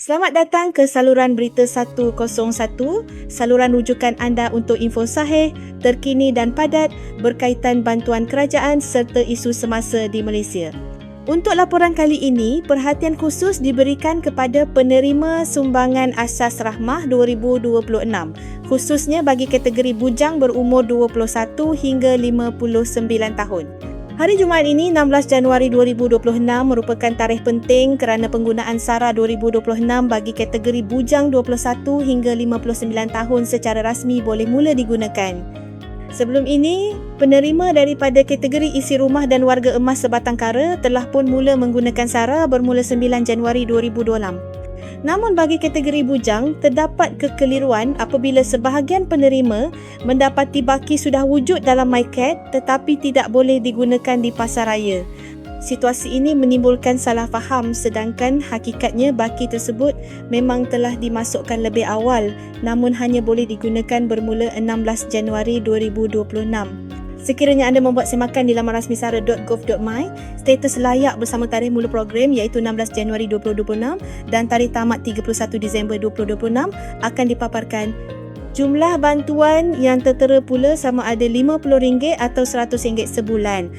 Selamat datang ke saluran Berita 101, saluran rujukan anda untuk info sahih, terkini dan padat berkaitan bantuan kerajaan serta isu semasa di Malaysia. Untuk laporan kali ini, perhatian khusus diberikan kepada penerima sumbangan Asas Rahmah 2026, khususnya bagi kategori bujang berumur 21 hingga 59 tahun. Hari Jumaat ini, 16 Januari 2026 merupakan tarikh penting kerana penggunaan SARA 2026 bagi kategori bujang 21 hingga 59 tahun secara rasmi boleh mula digunakan. Sebelum ini, penerima daripada kategori isi rumah dan warga emas sebatang kara telah pun mula menggunakan SARA bermula 9 Januari 2026. Namun bagi kategori bujang, terdapat kekeliruan apabila sebahagian penerima mendapati baki sudah wujud dalam MyCAT tetapi tidak boleh digunakan di pasaraya. Situasi ini menimbulkan salah faham sedangkan hakikatnya baki tersebut memang telah dimasukkan lebih awal namun hanya boleh digunakan bermula 16 Januari 2026. Sekiranya anda membuat semakan di laman rasmi sara.gov.my, status layak bersama tarikh mula program iaitu 16 Januari 2026 dan tarikh tamat 31 Disember 2026 akan dipaparkan. Jumlah bantuan yang tertera pula sama ada RM50 atau RM100 sebulan.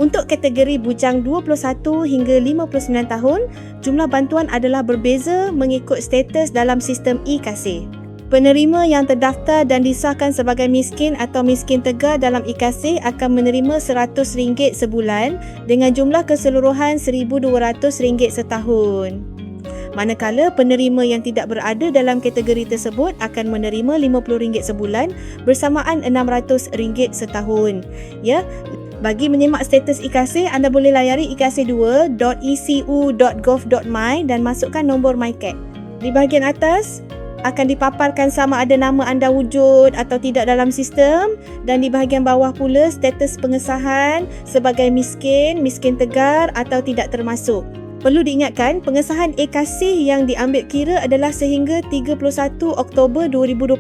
Untuk kategori bujang 21 hingga 59 tahun, jumlah bantuan adalah berbeza mengikut status dalam sistem e-Kasih. Penerima yang terdaftar dan disahkan sebagai miskin atau miskin tegar dalam e-Kasih akan menerima RM100 sebulan dengan jumlah keseluruhan RM1,200 setahun. Manakala penerima yang tidak berada dalam kategori tersebut akan menerima RM50 sebulan bersamaan RM600 setahun. Ya, bagi menyemak status e-Kasih, anda boleh layari ekasih2.ecu.gov.my dan masukkan nombor MyCAT. Di bahagian atas akan dipaparkan sama ada nama anda wujud atau tidak dalam sistem dan di bahagian bawah pula status pengesahan sebagai miskin, miskin tegar atau tidak termasuk. Perlu diingatkan, pengesahan e-Kasih yang diambil kira adalah sehingga 31 Oktober 2025.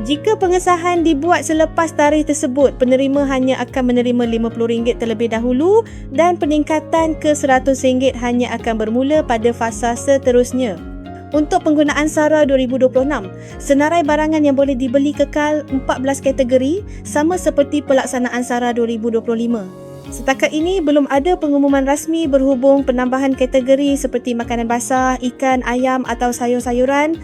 Jika pengesahan dibuat selepas tarikh tersebut, penerima hanya akan menerima RM50 terlebih dahulu dan peningkatan ke RM100 hanya akan bermula pada fasa seterusnya. Untuk penggunaan SARA 2026, senarai barangan yang boleh dibeli kekal 14 kategori sama seperti pelaksanaan SARA 2025. Setakat ini belum ada pengumuman rasmi berhubung penambahan kategori seperti makanan basah, ikan, ayam atau sayur-sayuran.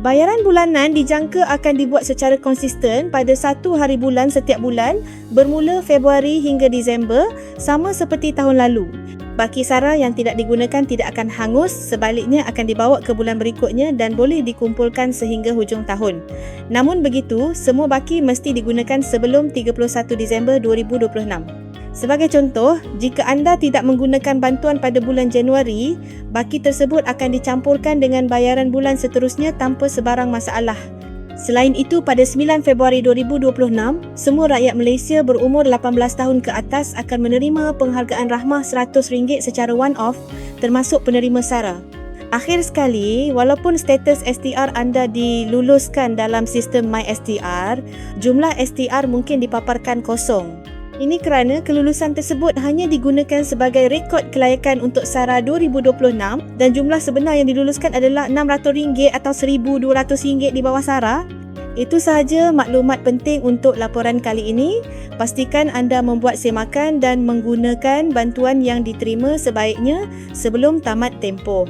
Bayaran bulanan dijangka akan dibuat secara konsisten pada 1 hari bulan setiap bulan bermula Februari hingga Disember sama seperti tahun lalu. Baki SARA yang tidak digunakan tidak akan hangus, sebaliknya akan dibawa ke bulan berikutnya dan boleh dikumpulkan sehingga hujung tahun. Namun begitu, semua baki mesti digunakan sebelum 31 Disember 2026. Sebagai contoh, jika anda tidak menggunakan bantuan pada bulan Januari, baki tersebut akan dicampurkan dengan bayaran bulan seterusnya tanpa sebarang masalah. Selain itu, pada 9 Februari 2026, semua rakyat Malaysia berumur 18 tahun ke atas akan menerima penghargaan rahmah RM100 secara one-off termasuk penerima SARA. Akhir sekali, walaupun status STR anda diluluskan dalam sistem MySTR, jumlah STR mungkin dipaparkan kosong. Ini kerana kelulusan tersebut hanya digunakan sebagai rekod kelayakan untuk SARA 2026 dan jumlah sebenar yang diluluskan adalah RM600 atau RM1,200 di bawah SARA. Itu sahaja maklumat penting untuk laporan kali ini. Pastikan anda membuat semakan dan menggunakan bantuan yang diterima sebaiknya sebelum tamat tempoh.